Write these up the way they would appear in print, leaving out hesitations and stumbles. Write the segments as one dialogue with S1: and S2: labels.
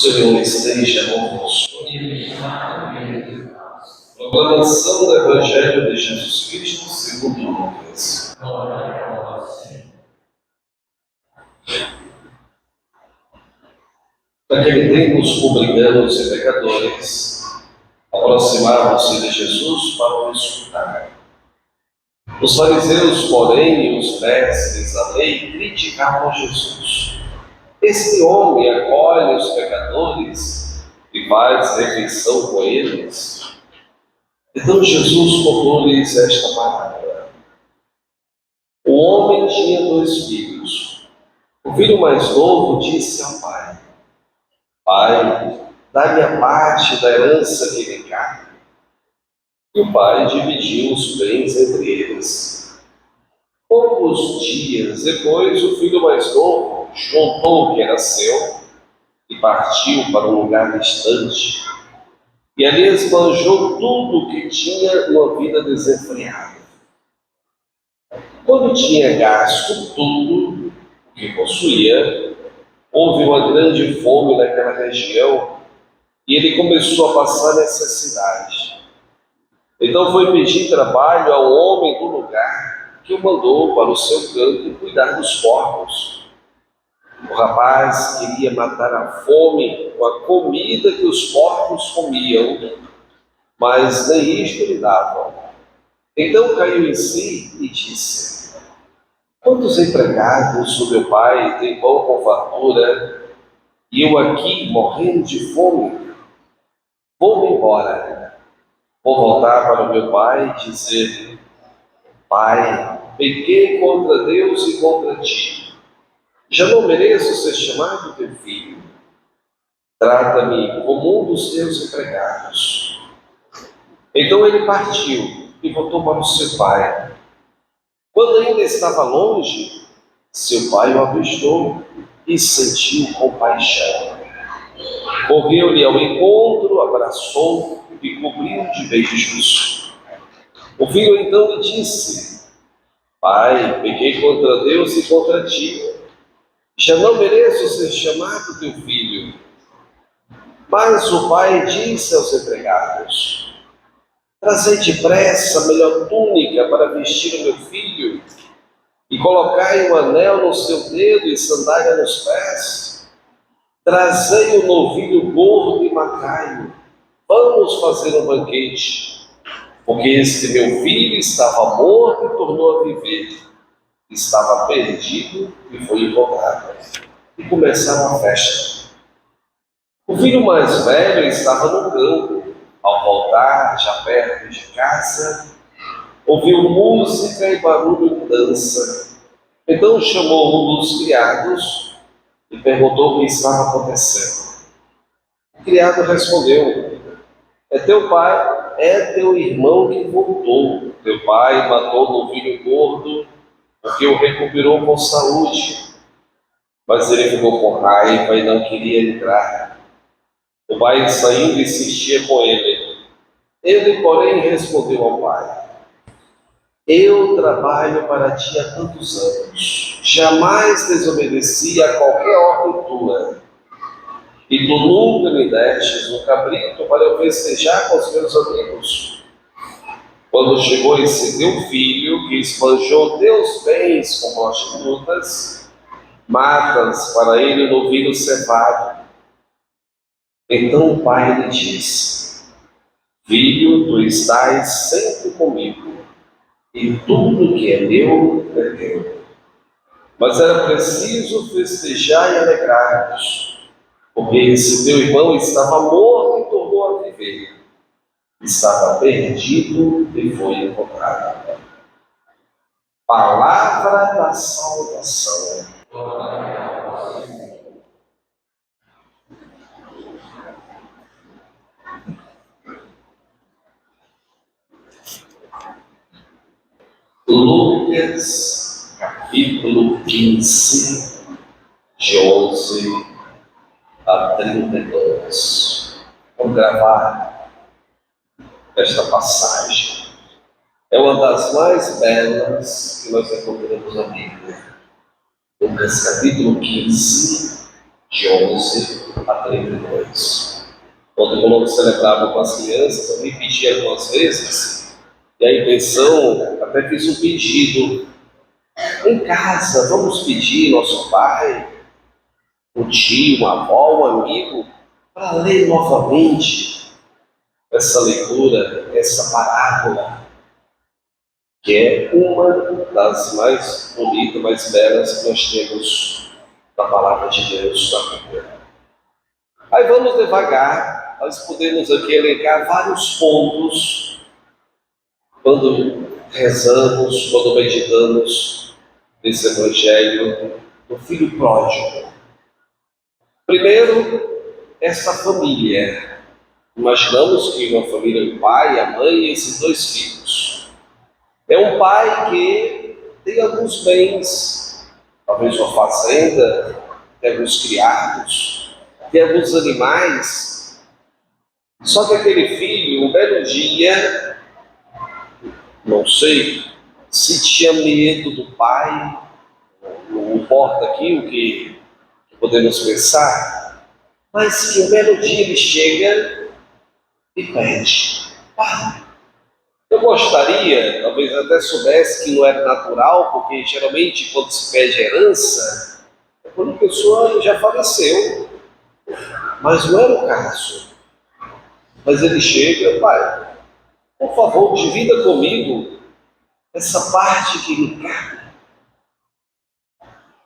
S1: Senhor esteja convosco. Proclamação do Evangelho de Jesus Cristo segundo Lucas. Naquele tempo, os publicanos e pecadores aproximavam-se de Jesus para o escutar. Os fariseus, porém, e os mestres da lei criticavam Jesus. Este homem acolhe os pecadores e faz refeição com eles. Então Jesus contou-lhes esta parábola. O homem tinha 2 filhos. O filho mais novo disse ao pai: Pai, dá-me a parte da herança que me cabe. E o pai dividiu os bens entre eles. Poucos dias depois, o filho mais novo juntou o que era seu e partiu para um lugar distante. E ali esbanjou tudo o que tinha numa vida desenfreada. Quando tinha gasto tudo o que possuía, houve uma grande fome naquela região e ele começou a passar necessidade. Então foi pedir trabalho ao homem do lugar, que o mandou para o seu campo cuidar dos porcos. O rapaz queria matar a fome com a comida que os porcos comiam, mas nem isto lhe davam. Então caiu em si e disse: Quantos empregados o meu pai tem pão com fartura, e eu aqui morrendo de fome? Vou-me embora. Vou voltar para o meu pai e dizer: Pai, pequei contra Deus e contra ti. Já não mereço ser chamado teu filho. Trata-me como um dos teus empregados. Então ele partiu e voltou para o seu pai. Quando ainda estava longe, seu pai o avistou e sentiu compaixão. Correu-lhe ao encontro, abraçou e cobriu de beijos. O filho então lhe disse: Pai, pequei contra Deus e contra ti. Já não mereço ser chamado teu filho. Mas o pai disse aos empregados: Trazei depressa a melhor túnica para vestir o meu filho, e colocai um anel no seu dedo e sandália nos pés. Trazei um novilho gordo e macaio. Vamos fazer um banquete, porque este meu filho estava morto e tornou a viver. Estava perdido e foi encontrado. E começaram a festa. O filho mais velho estava no campo. Ao voltar, já perto de casa, ouviu música e barulho de dança. Então chamou um dos criados e perguntou o que estava acontecendo. O criado respondeu: É teu pai, é teu irmão que voltou. Teu pai matou o novilho gordo, porque o recuperou com saúde. Mas ele ficou com raiva e não queria entrar. O pai, saindo, insistia com ele. Ele, porém, respondeu ao pai: Eu trabalho para ti há tantos anos. Jamais desobedeci a qualquer ordem tua. E tu nunca me destes um cabrito para eu festejar com os meus amigos. Quando chegou esse teu filho, que esbanjou teus bens com prostitutas, matas para ele o novilho cevado. Então o pai lhe disse: Filho, tu estás sempre comigo, e tudo que é meu é teu. Mas era preciso festejar e alegrar-nos, porque esse teu irmão estava morto e tornou a viver. Estava perdido e foi encontrado. Palavra da salvação. Lucas, capítulo 15, de 11 a 32. Vamos gravar esta passagem. É uma das mais belas que nós encontramos na Bíblia. Lucas capítulo 15, de 11 a 32. Quando eu celebrava com as crianças, eu me pedi algumas vezes, e a intenção, até fiz um pedido. Em casa, vamos pedir nosso pai, o tio, a avó, o amigo, para ler novamente essa leitura, essa parábola, que é uma das mais bonitas, mais belas que nós temos da palavra de Deus na Bíblia. Aí vamos devagar, nós podemos aqui elencar vários pontos quando rezamos, quando meditamos nesse Evangelho do Filho Pródigo. Primeiro, essa família. Imaginamos que uma família, o pai, a mãe e esses 2 filhos. É um pai que tem alguns bens, talvez uma fazenda, tem alguns criados, tem alguns animais. Só que aquele filho, um belo dia, não sei se tinha medo do pai, não importa aqui o que podemos pensar, mas que um belo dia ele chega e pede: pai, eu gostaria, talvez até soubesse que não era natural, porque geralmente quando se pede herança, é quando a pessoa já faleceu, mas não era o caso. Mas ele chega: pai, por favor, divida comigo essa parte que me cabe.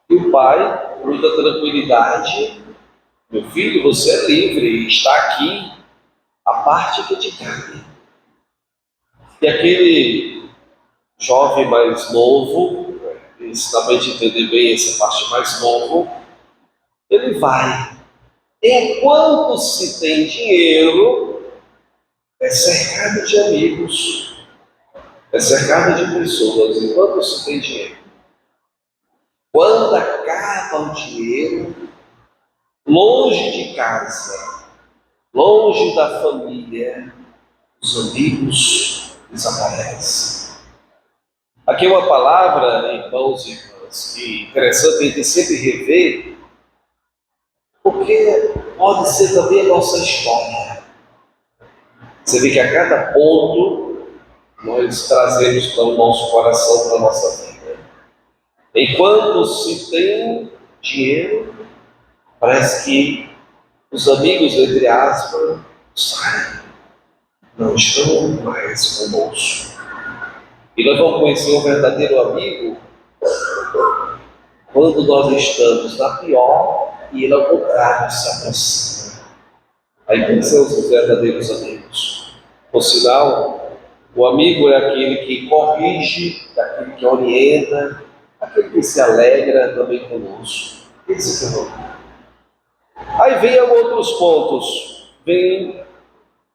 S1: E o pai, com muita tranquilidade: meu filho, você é livre, está aqui a parte que te cabe. E aquele jovem mais novo, ensinamento de entender bem essa parte mais novo, ele vai. Enquanto se tem dinheiro, é cercado de amigos, é cercado de pessoas, enquanto se tem dinheiro. Quando acaba o dinheiro, longe de casa, longe da família, os amigos desaparecem. Aqui é uma palavra, irmãos e irmãs, que é interessante a gente sempre rever, porque pode ser também a nossa história. Você vê que a cada ponto nós trazemos para o nosso coração, para a nossa vida. Enquanto se tem dinheiro, parece que os amigos, entre aspas, saem, não estão mais conosco. E nós vamos conhecer um verdadeiro amigo quando nós estamos na pior e ele ao contrário se aproxima. Aí conhecemos os verdadeiros amigos. Por sinal, o amigo é aquele que corrige, aquele que orienta, aquele que se alegra também conosco. Esse é o amigo. Aí vem outros pontos. Vem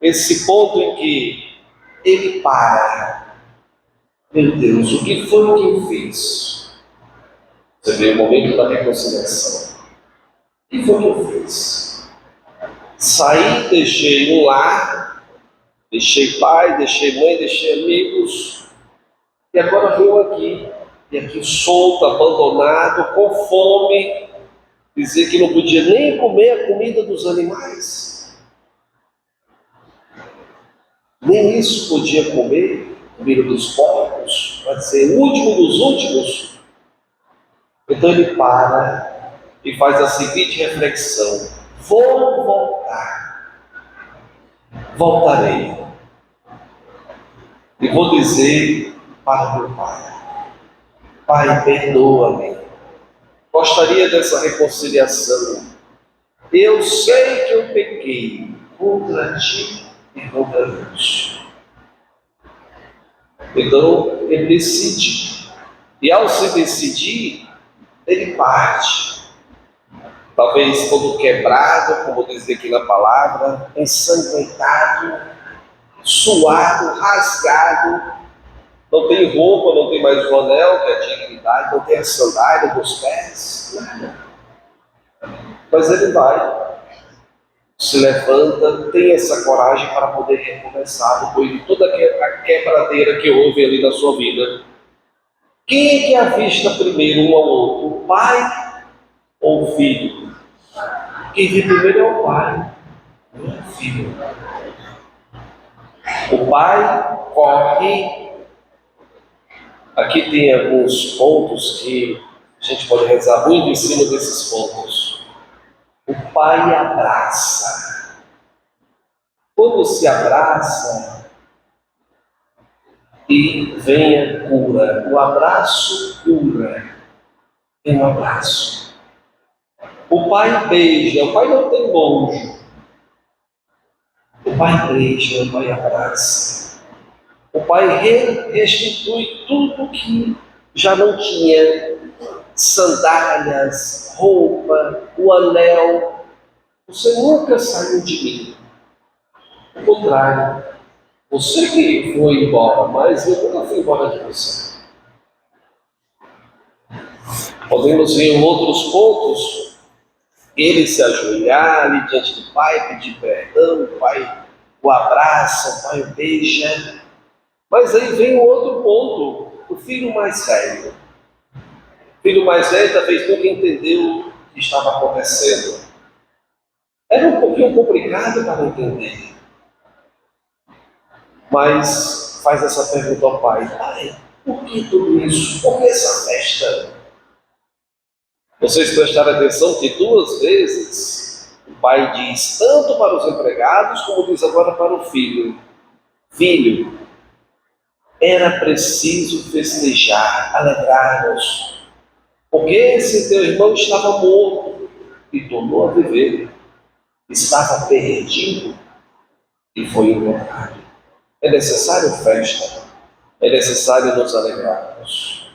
S1: esse ponto em que ele para. Meu Deus, o que foi que eu fiz? Você vê o momento da reconciliação. O que foi que eu fiz? Saí, deixei um lar, deixei pai, deixei mãe, deixei amigos, e agora venho aqui, e aqui solto, abandonado, com fome, dizer que não podia nem comer a comida dos animais. Nem isso podia comer. Comida dos porcos, para ser o último dos últimos. Então ele para e faz a seguinte reflexão: vou voltar, voltarei, e vou dizer para meu pai: pai, perdoa-me, gostaria dessa reconciliação. Eu sei que eu pequei contra ti e contra Deus. Então ele decide, e ao se decidir, ele parte. Talvez todo quebrado, como diz aqui na palavra, ensanguentado, suado, rasgado, não tem roupa, não tem mais o anel, que é a dignidade, não tem a sandália dos pés, nada. Mas ele vai, se levanta, tem essa coragem para poder recomeçar depois de toda a quebradeira que houve ali na sua vida. Quem é que avista primeiro um ao outro, o pai ou o filho? Quem vem primeiro é o pai, não é o filho. O pai corre. Aqui tem alguns pontos que a gente pode rezar muito em cima desses pontos. O pai abraça. Quando se abraça e vem a cura, o abraço cura. É um abraço. O pai beija, o pai não tem nojo. O pai beija, o pai abraça. O pai restitui tudo que já não tinha: sandálias, roupa, o anel. Você nunca saiu de mim. Ao contrário, você que foi embora, mas eu nunca fui embora de você. Podemos ver em outros pontos, ele se ajoelhar ali diante do pai, pedir perdão, o pai o abraça, o pai o beija. Mas aí vem um outro ponto, o filho mais velho. O filho mais velho talvez nunca entendeu o que estava acontecendo. Era um pouquinho complicado para entender. Mas faz essa pergunta ao pai: pai, por que tudo isso? Por que essa festa? Vocês prestaram atenção que 2 vezes o pai diz, tanto para os empregados, como diz agora para o filho: filho, era preciso festejar, alegrar-nos, porque esse teu irmão estava morto e tornou a viver, estava perdido e foi encontrado. É necessário festa, é necessário nos alegrarmos.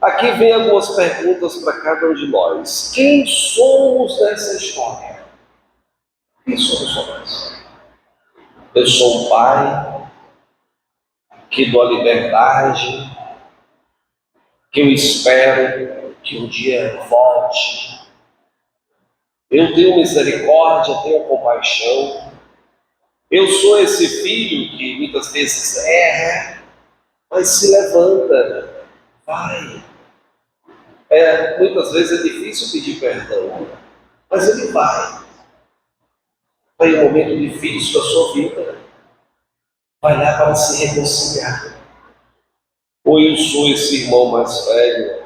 S1: Aqui vem algumas perguntas para cada um de nós. Quem somos nessa história? Quem somos nós? Eu sou um pai que dou a liberdade, que eu espero que um dia volte. Eu tenho misericórdia, tenho compaixão. Eu sou esse filho que muitas vezes erra, mas se levanta, vai. Muitas vezes é difícil pedir perdão, mas ele vai. Vai um momento difícil da sua vida, vai lá para se reconciliar. Ou eu sou esse irmão mais velho,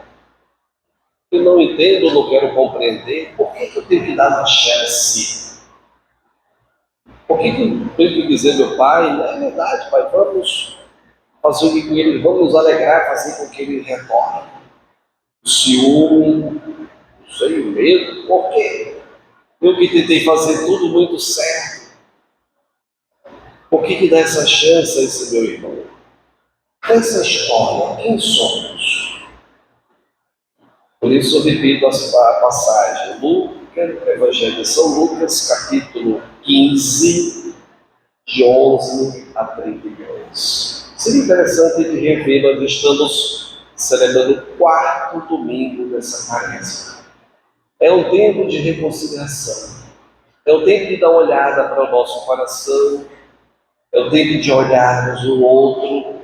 S1: que não entendo, não quero compreender, por que eu tenho que dar uma chance? Por que eu tenho que dizer, meu pai, não é verdade, pai, vamos fazer o que com ele, vamos nos alegrar, fazer com que ele retorne. O ciúme, não sei, o medo, por quê? Eu que tentei fazer tudo muito certo. Por que dá essa chance a esse meu irmão? Essa história, quem somos? Por isso eu repito a passagem. Evangelho de São Lucas, capítulo 15, de 11 a 32. Seria interessante de rever, nós estamos celebrando o 4º domingo dessa quaresma. É um tempo de reconciliação. É um tempo de dar uma olhada para o nosso coração. É o tempo de olharmos o outro.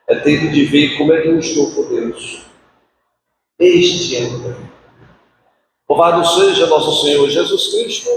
S1: É tempo de ver como é que eu estou com Deus. Este é o tempo. Louvado seja nosso Senhor Jesus Cristo.